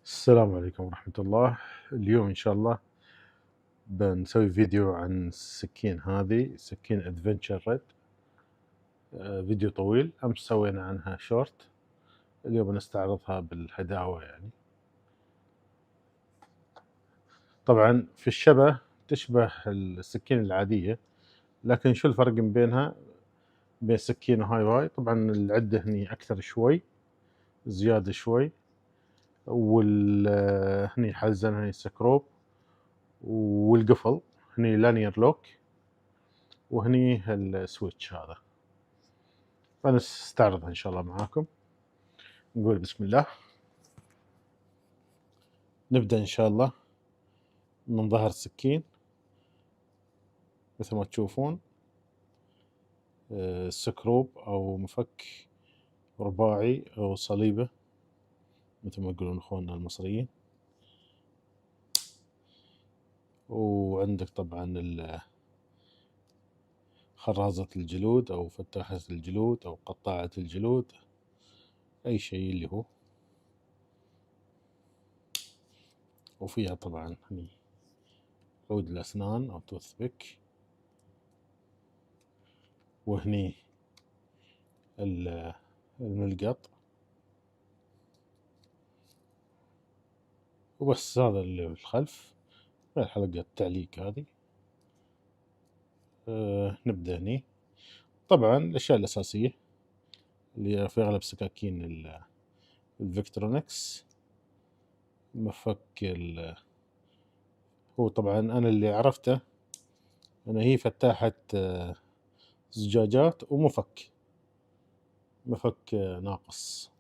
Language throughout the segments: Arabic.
السلام عليكم ورحمة الله. اليوم إن شاء الله بنسوي فيديو عن السكين هذه، سكين ادفنتشر ريد. فيديو طويل، أمس سوينا عنها شورت، اليوم بنستعرضها بالهداوة يعني. طبعا في الشبه تشبه السكين العادية، لكن شو الفرق بينها بين سكين وهاي واي؟ طبعا العدة هني أكثر شوي، زيادة شوي، هني حزن، هني سكروب، والقفل هني لانير لوك، وهني السويتش هذا. فنستعرضها إن شاء الله معاكم. نقول بسم الله. نبدأ إن شاء الله من ظهر السكين مثل ما تشوفون، سكروب أو مفك رباعي أو صليبة مثل ما يقولون أخواننا المصريين. وعندك طبعا خرازة الجلود أو فتاحة الجلود أو قطاعة الجلود، أي شيء اللي هو. وفيها طبعا هني عود الأسنان أو توث بيك، وهني الملقط، وبس. هذا اللي بالخلف الحلقة التعليق هذه. نبدأ هني. طبعا الأشياء الأساسية اللي في أغلب سكاكين الفيكترونكس، مفك هو طبعا أنا اللي عرفته أن هي فتاحة زجاجات ومفك ناقص.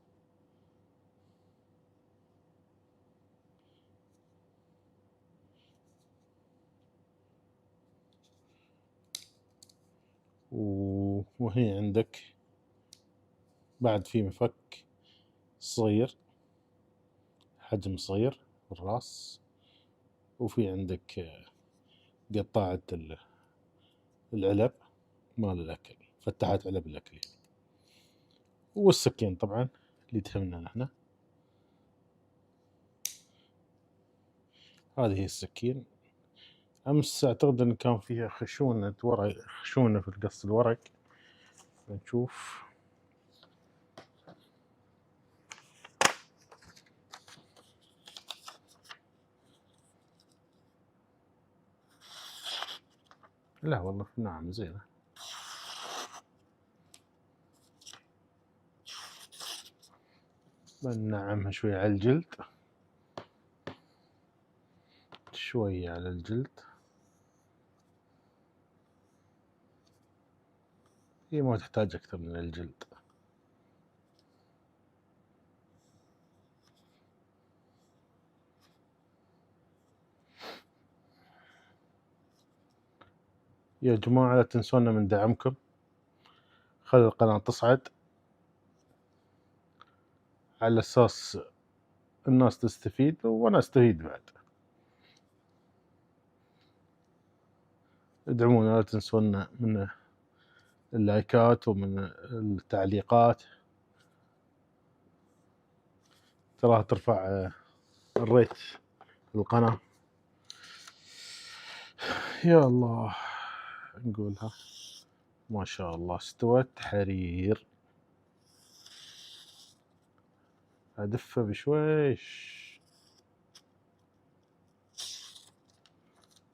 وهي عندك بعد في مفك صغير، حجم صغير بالراس، وفي عندك قطاعة العلب مال الأكل، فتحة علب الأكل. والسكين طبعا اللي تهمنا نحن. هذه هي السكين. أمس أعتقد أن كان فيها خشونة في القص الورق. نشوف. لا والله نعم زينة. بنعمها شوية على الجلد، شوية على الجلد. هي ما تحتاج أكثر من الجلد. يا جماعة لا تنسونا من دعمكم، خلي القناة تصعد على أساس الناس تستفيد وأنا أستفيد بعد. ادعمونا، لا تنسونا من اللايكات ومن التعليقات، تراها ترفع الريت القناة. يا الله، نقولها ما شاء الله استوت حرير. أدفه بشويش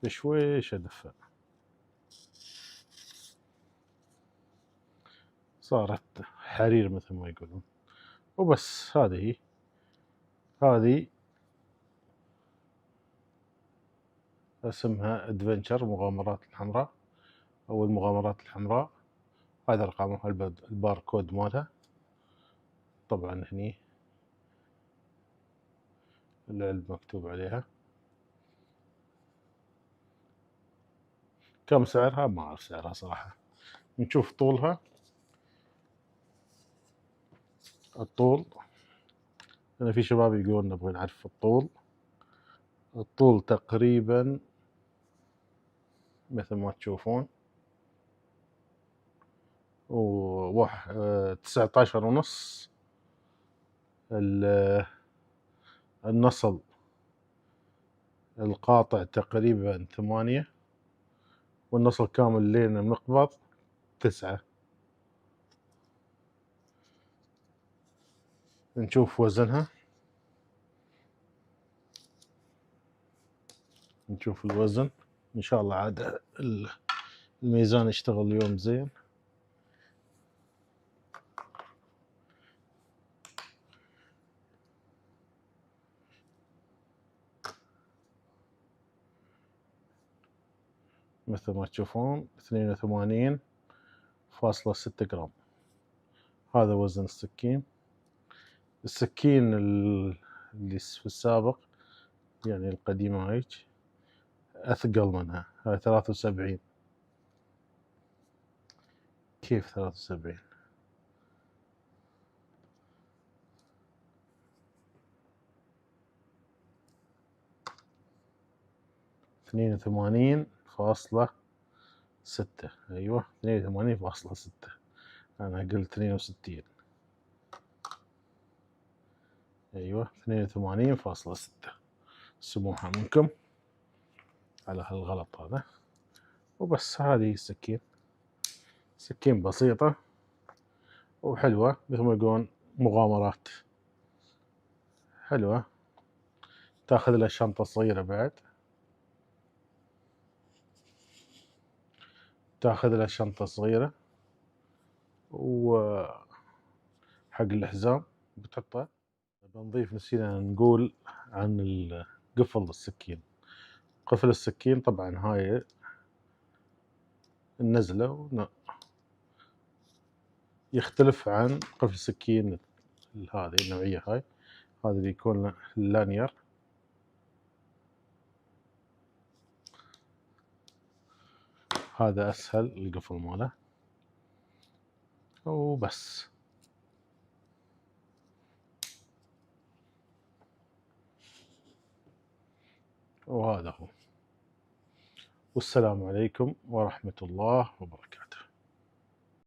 بشويش، أدفه صارت حرير مثل ما يقولون. وبس هذه اسمها ادفنتشر، مغامرات الحمراء أو المغامرات الحمراء. هذا رقمها، الباركود مالها. طبعا هني العلبة مكتوب عليها. كم سعرها؟ ما أعرف سعرها صراحة. نشوف طولها. الطول، أنا في شباب يقولون نبغى نعرف الطول. الطول تقريبا مثل ما تشوفون، 19.5. النصل القاطع تقريبا 8 والنصل كامل لين المقبض 9. نشوف وزنها، نشوف الوزن. ان شاء الله عاد الميزان يشتغل اليوم زين. مثل ما تشوفون 82.6 جرام. هذا وزن السكين. السكين اللي في السابق يعني القديمة هيك أثقل منها، هاي 73. كيف 73؟ 82.6. أيوة 82.6. أنا قلت 62. أيوة 82.6. سموحة منكم على هالغلط هذا. وبس هذه السكين، سكين بسيطة وحلوة مثل ما يقولون مغامرات حلوة. تاخذ لها شنطة صغيرة بعد، تاخذ لها شنطة صغيرة وحق الحزام بتحطه. بنضيف نسينا نقول عن قفل السكين. قفل السكين طبعا هاي النزلة يختلف عن قفل السكين هذه النوعية. هاي هذا اللي يكون اللانير. هذا أسهل القفل ماله وبس. وهذا هو. والسلام عليكم ورحمة الله وبركاته.